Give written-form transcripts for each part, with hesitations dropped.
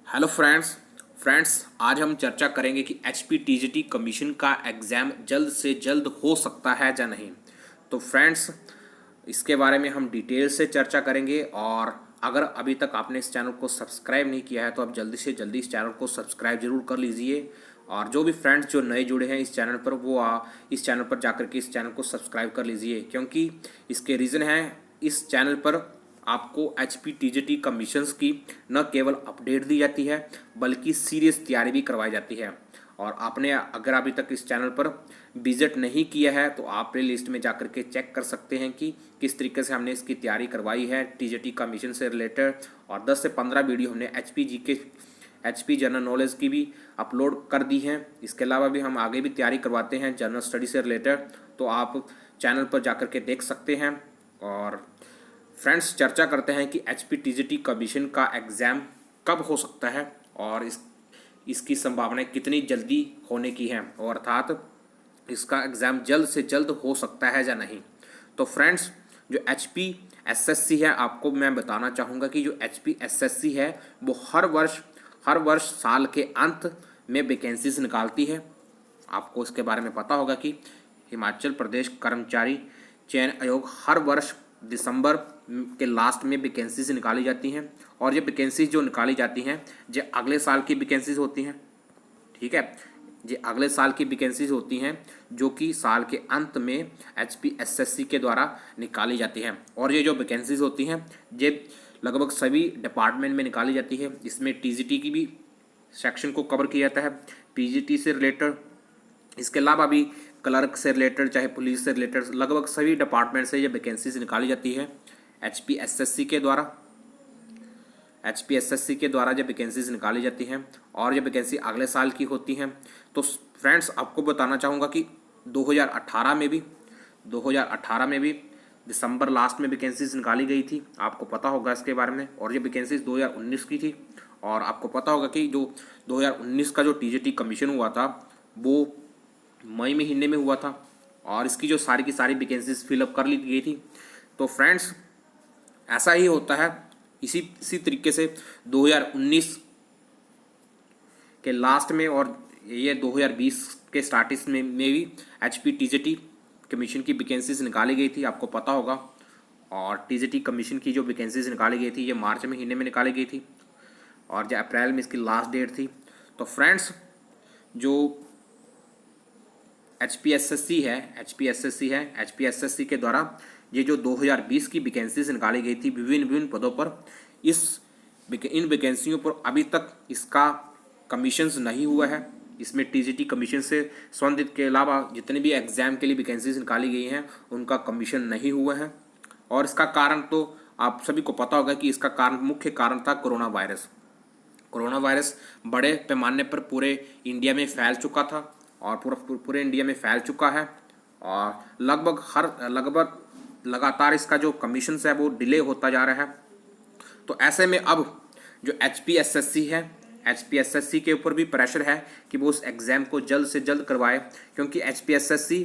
Hello friends आज हम चर्चा करेंगे कि HPTGT कमीशन का एग्ज़ाम जल्द से जल्द हो सकता है या नहीं। तो फ्रेंड्स इसके बारे में हम डिटेल से चर्चा करेंगे और अगर अभी तक आपने इस चैनल को सब्सक्राइब नहीं किया है तो आप जल्दी से जल्दी इस चैनल को सब्सक्राइब जरूर कर लीजिए। और जो भी फ्रेंड्स जो नए जुड़े हैं इस चैनल पर वो इस चैनल पर जाकर के इस चैनल को सब्सक्राइब कर लीजिए, क्योंकि इसके रीज़न है इस चैनल पर आपको HPTGT कमीशंस की न केवल अपडेट दी जाती है बल्कि सीरियस तैयारी भी करवाई जाती है। और आपने अगर अभी तक इस चैनल पर विजिट नहीं किया है तो आप प्ले लिस्ट में जाकर के चेक कर सकते हैं कि किस तरीके से हमने इसकी तैयारी करवाई है TGT कमीशन से रिलेटेड। और 10 से 15 वीडियो हमने HP जनरल नॉलेज की भी अपलोड कर दी हैं। इसके अलावा भी हम आगे भी तैयारी करवाते हैं जनरल स्टडी से रिलेटेड, तो आप चैनल पर जाकर के देख सकते हैं। और फ्रेंड्स चर्चा करते हैं कि HPTGT कमीशन का एग्ज़ाम कब हो सकता है और इसकी संभावनाएं कितनी जल्दी होने की हैं, और अर्थात इसका एग्ज़ाम जल्द से जल्द हो सकता है या नहीं। तो फ्रेंड्स जो HPSSC है, आपको मैं बताना चाहूँगा कि जो HPSSC है वो हर वर्ष साल के अंत में वैकेंसीज निकालती है। आपको इसके बारे में पता होगा कि हिमाचल प्रदेश कर्मचारी चयन आयोग हर वर्ष दिसंबर के लास्ट में वैकेंसीज निकाली जाती हैं, और ये वैकेंसीज जो निकाली जाती हैं ये अगले साल की वैकेंसीज होती हैं। ठीक है, ये अगले साल की वैकेंसीज होती हैं जो कि साल के अंत में HPSSC के द्वारा निकाली जाती हैं। और ये जो वैकेंसीज होती हैं ये लगभग सभी डिपार्टमेंट में निकाली जाती है। इसमें TGT की भी सेक्शन को कवर किया जाता है, PGT से रिलेटेड, इसके अलावा भी क्लर्क से रिलेटेड, चाहे पुलिस से रिलेटेड, लगभग सभी डिपार्टमेंट से ये वैकेंसीज निकाली जाती है HPSSC के द्वारा। HPSSC के द्वारा जब वैकेंसीज निकाली जाती हैं और ये वैकेंसी अगले साल की होती हैं। तो फ्रेंड्स आपको बताना चाहूँगा कि 2018 में भी दिसंबर लास्ट में वैकेंसीज निकाली गई थी, आपको पता होगा इसके बारे में। और ये वैकेंसीज 2019 की थी। और आपको पता होगा कि जो 2019 का जो TGT कमीशन हुआ था वो मई महीने में हुआ था, और इसकी जो सारी की सारी वैकेंसीज फिलअप कर ली गई थी। तो फ्रेंड्स ऐसा ही होता है, इसी तरीके से 2019 के लास्ट में और ये 2020 के स्टार्टिंग में भी HPTGT कमीशन की वैकेंसीज निकाली गई थी, आपको पता होगा। और TGT कमीशन की जो वैकेंसीज निकाली गई थी ये मार्च महीने में निकाली गई थी, और जो अप्रैल में इसकी लास्ट डेट थी। तो फ्रेंड्स जो HPSSC है, HPSSC के द्वारा ये जो 2020 की वैकेंसीज निकाली गई थी विभिन्न पदों पर, इन वैकेंसियों पर अभी तक इसका कमीशंस नहीं हुआ है। इसमें TGT कमीशन से संबंधित के अलावा जितने भी एग्ज़ाम के लिए वैकेंसीज निकाली गई हैं उनका कमीशन नहीं हुआ है। और इसका कारण तो आप सभी को पता होगा कि इसका मुख्य कारण था कोरोना वायरस बड़े पैमाने पर पूरे इंडिया में फैल चुका था, और पूरे इंडिया में फैल चुका है। और लगभग लगातार इसका जो कमीशन है वो डिले होता जा रहा है। तो ऐसे में अब जो HPSSC है, HPSSC के ऊपर भी प्रेशर है कि वो उस एग्ज़ाम को जल्द से जल्द करवाए, क्योंकि HPSSC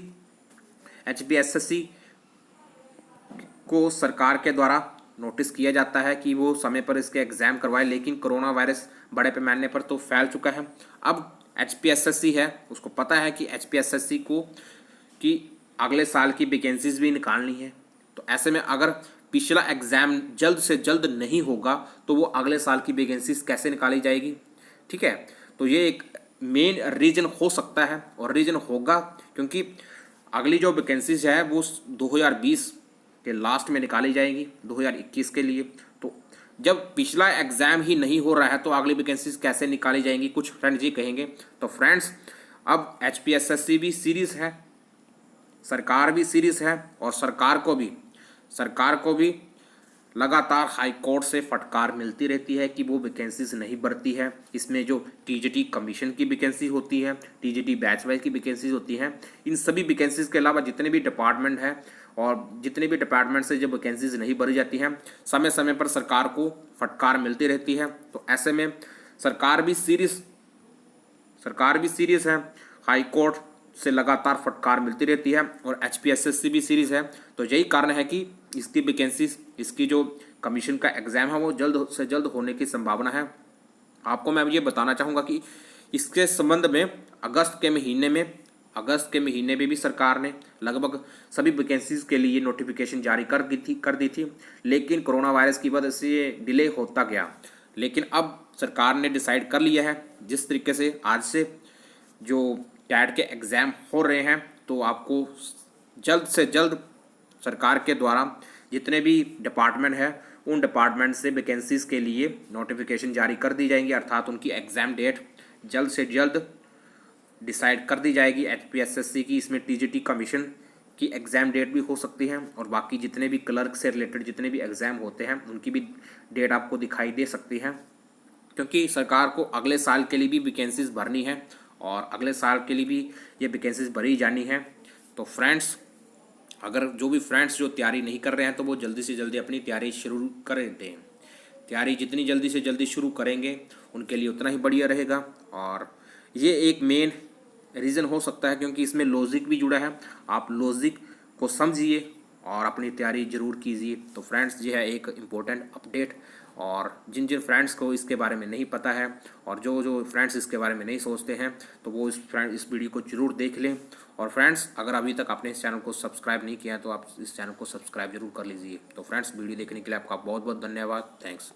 को सरकार के द्वारा नोटिस किया जाता है कि वो समय पर इसके एग्ज़ाम करवाए, लेकिन कोरोना वायरस बड़े पैमाने पर तो फैल चुका है। अब HPSSC है, उसको पता है कि HPSSC को कि अगले साल की वैकेंसीज भी निकालनी है। तो ऐसे में अगर पिछला एग्ज़ाम जल्द से जल्द नहीं होगा तो वो अगले साल की वैकेंसीज कैसे निकाली जाएगी। ठीक है, तो ये एक मेन रीज़न हो सकता है, और रीज़न होगा क्योंकि अगली जो वैकेंसीज है वो 2020 के लास्ट में निकाली जाएगी 2021 के लिए। तो जब पिछला एग्ज़ाम ही नहीं हो रहा है तो अगली वैकेंसीज कैसे निकाली जाएंगी, कुछ फ्रेंड्स जी कहेंगे। तो फ्रेंड्स अब HPSSC भी सीरीज़ है, सरकार भी सीरीज़ है, और सरकार को भी लगातार हाई कोर्ट से फटकार मिलती रहती है कि वो वैकेंसीज नहीं भरती है। इसमें जो TGT कमीशन की वैकेंसी होती है, TGT बैच वाइज की वैकेंसीज होती हैं, इन सभी वैकेंसीज के अलावा जितने भी डिपार्टमेंट हैं और जितने भी डिपार्टमेंट से जब वैकेंसीज नहीं भरी जाती हैं, समय समय पर सरकार को फटकार मिलती रहती है। तो ऐसे में सरकार भी सीरीज़ है, हाई कोर्ट से लगातार फटकार मिलती रहती है, और HPSSC भी सीरीज़ है। तो यही कारण है कि इसकी जो कमीशन का एग्ज़ाम है वो जल्द से जल्द होने की संभावना है। आपको मैं ये बताना चाहूँगा कि इसके संबंध में अगस्त के महीने में भी सरकार ने लगभग सभी वैकेंसीज के लिए नोटिफिकेशन जारी कर दी थी, लेकिन कोरोना वायरस की वजह से ये डिले होता गया। लेकिन अब सरकार ने डिसाइड कर लिया है, जिस तरीके से आज से जो कैट के एग्ज़ाम हो रहे हैं, तो आपको जल्द से जल्द सरकार के द्वारा जितने भी डिपार्टमेंट हैं उन डिपार्टमेंट से वैकेंसीज़ के लिए नोटिफिकेशन जारी कर दी जाएंगी, अर्थात उनकी एग्ज़ाम डेट जल्द से जल्द डिसाइड कर दी जाएगी। एचपीएसएससी की इसमें टीजीटी कमीशन की एग्ज़ाम डेट भी हो सकती है, और बाकी जितने भी क्लर्क से रिलेटेड जितने भी एग्ज़ाम होते हैं उनकी भी डेट आपको दिखाई दे सकती है, क्योंकि सरकार को अगले साल के लिए भी वैकेंसीज़ भरनी है और अगले साल के लिए भी ये वैकेंसीज़ भरी जानी है। तो फ्रेंड्स, अगर जो भी फ्रेंड्स जो तैयारी नहीं कर रहे हैं तो वो जल्दी से जल्दी अपनी तैयारी शुरू कर देते हैं। तैयारी जितनी जल्दी से जल्दी शुरू करेंगे उनके लिए उतना ही बढ़िया रहेगा, और ये एक मेन रीज़न हो सकता है क्योंकि इसमें लॉजिक भी जुड़ा है। आप लॉजिक को समझिए और अपनी तैयारी ज़रूर कीजिए। तो फ्रेंड्स, ये है एक इम्पोर्टेंट अपडेट, और जिन जिन फ्रेंड्स को इसके बारे में नहीं पता है और जो जो फ्रेंड्स इसके बारे में नहीं सोचते हैं तो वो इस वीडियो को जरूर देख लें। और फ्रेंड्स, अगर अभी तक आपने इस चैनल को सब्सक्राइब नहीं किया है तो आप इस चैनल को सब्सक्राइब जरूर कर लीजिए। तो फ्रेंड्स, वीडियो देखने के लिए आपका बहुत बहुत धन्यवाद। थैंक्स।